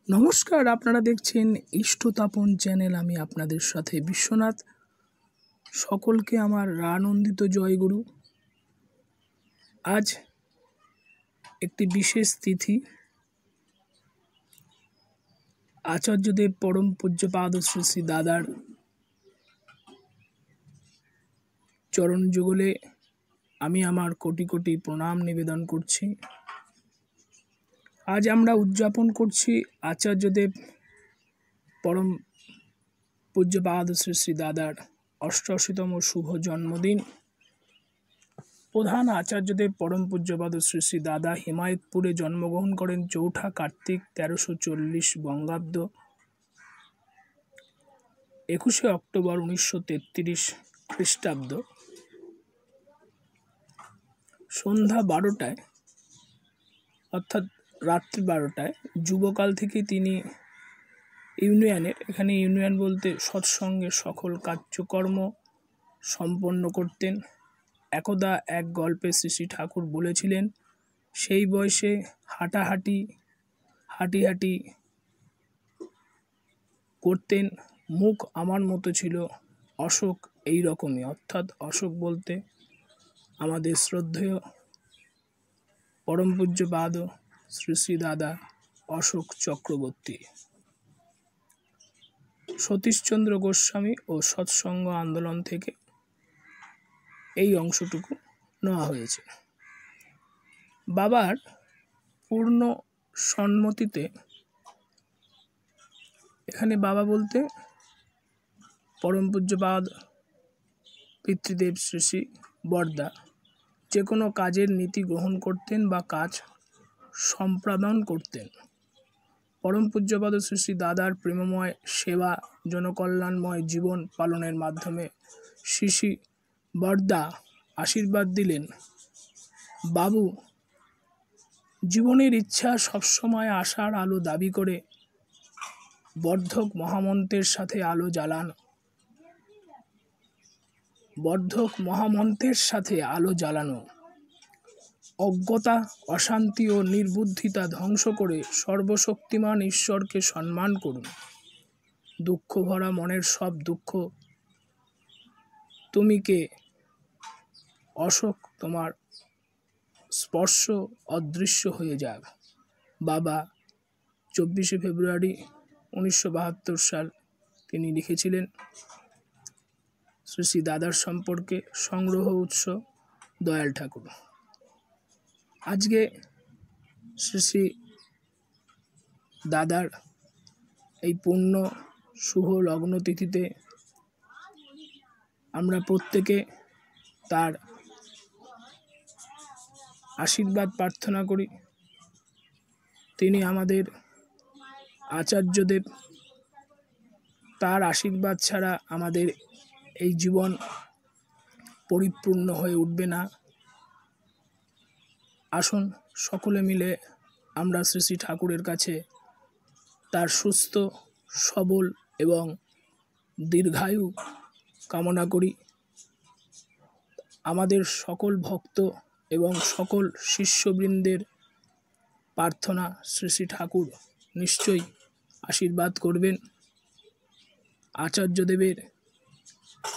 নমস্কার, আপনারা দেখছেন ইষ্টতাপন চ্যানেল। আমি আপনাদের সাথে বিশ্বনাথ। সকলকে আমার আনন্দিত জয়গুরু। আজ একটি বিশেষ তিথি, আচার্যদেব পরম পূজ্যপাদ শ্রী শ্রী দাদার চরণ যুগলে আমি আমার কোটি কোটি প্রণাম নিবেদন করছি। আজ আমরা উদযাপন করছি আচার্যদেব পরম পূজ্যপাদ শ্রী শ্রী দাদার ৮৮তম শুভ জন্মদিন। প্রধান আচার্যদেব পরম পূজ্যপাদ শ্রী শ্রী দাদা হিমায়তপুরে জন্মগ্রহণ করেন ৪ঠা কার্তিক ১৩৪০ বঙ্গাব্দ, ২১শে অক্টোবর ১৯৩৩ খ্রিস্টাব্দ। সন্ধ্যা ১২টায় অর্থাৎ রাত্রি ১২টায় যুবকাল থেকেই তিনি ইউনিয়নের, এখানে ইউনিয়ন বলতে সৎসঙ্গে সকল কার্যকর্ম সম্পন্ন করতেন। একদা এক গল্পে শ্রী শ্রী ঠাকুর বলেছিলেন, সেই বয়সে হাঁটি করতেন, মুখ আমার মতো ছিল। অশোক এই রকমই, অর্থাৎ অশোক বলতে আমাদের শ্রদ্ধেয় পরম পূজ্যপাদ শ্রী শ্রী দাদা অশোক চক্রবর্তী। সতীশচন্দ্র গোস্বামী ও সৎসঙ্গ আন্দোলন থেকে এই অংশটুকু নেওয়া হয়েছে। বাবার পূর্ণ সম্মতিতে, এখানে বাবা বলতে পরম পূজ্যপাদ পিতৃদেব শ্রী শ্রী বরদা যে কোনো কাজের নীতি গ্রহণ করতেন বা কাজ সম্পাদন করতেন। পরম পূজ্যপাদ শ্রী শ্রী দাদার প্রেমময় সেবা, জনকল্যাণময় জীবন পালনের মাধ্যমে শ্রী শ্রী বরদা আশীর্বাদ দিলেন, বাবু জীবনের ইচ্ছা সবসময় আশার আলো দাবি করে বর্ধক মহামন্ত্রের সাথে আলো জ্বালানো, অজ্ঞতা, অশান্তি ও নির্বুদ্ধিতা ধ্বংস করে সর্বশক্তিমান ঈশ্বরকে সম্মান করুন। দুঃখ ভরা মনের সব দুঃখ তুমি কে অশোক, তোমার স্পর্শ অদৃশ্য হয়ে যাক। বাবা ২৪শে ফেব্রুয়ারি ১৯৭২ সাল তিনি লিখেছিলেন শ্রী শ্রী দাদার সম্পর্কে। সংগ্রহ উৎস দয়াল ঠাকুর। আজকে শ্রী শ্রী দাদার এই পূর্ণ শুভ লগ্ন তিথিতে আমরা প্রত্যেকে তার আশীর্বাদ প্রার্থনা করি। তিনি আমাদের আচার্যদেব, তার আশীর্বাদ ছাড়া আমাদের এই জীবন পরিপূর্ণ হয়ে উঠবে না। আসুন সকলে মিলে আমরা শ্রী শ্রী ঠাকুরের কাছে তার সুস্থ, সবল এবং দীর্ঘায়ু কামনা করি। আমাদের সকল ভক্ত এবং সকল শিষ্যবৃন্দের প্রার্থনা, শ্রী শ্রী ঠাকুর নিশ্চয়ই আশীর্বাদ করবেন। আচার্যদেবের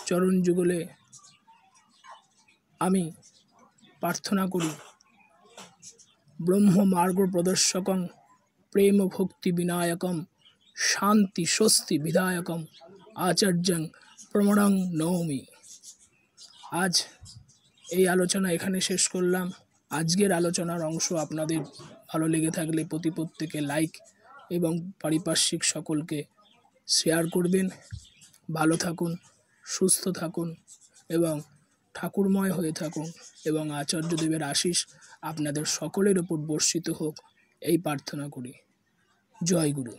চরণ যুগলে আমি প্রার্থনা করি, ব্রহ্ম মার্গ প্রদর্শকং প্রেম ভক্তি বিনায়কম শান্তি স্বস্তি বিধায়কম আচার্যং প্রমণং নৌমি। আজ এই আলোচনা এখানে শেষ করলাম। আজকের আলোচনার অংশ আপনাদের ভালো লেগে থাকলে প্রত্যেকে লাইক এবং পারিপার্শ্বিক সকলকে শেয়ার করবেন। ভালো থাকুন, সুস্থ থাকুন এবং ঠাকুরময় হয়ে থাকুন, এবং আচার্যদেবের আশীষ আপনাদের সকলের ওপর বর্ষিত হোক, এই প্রার্থনা করি। জয় গুরু।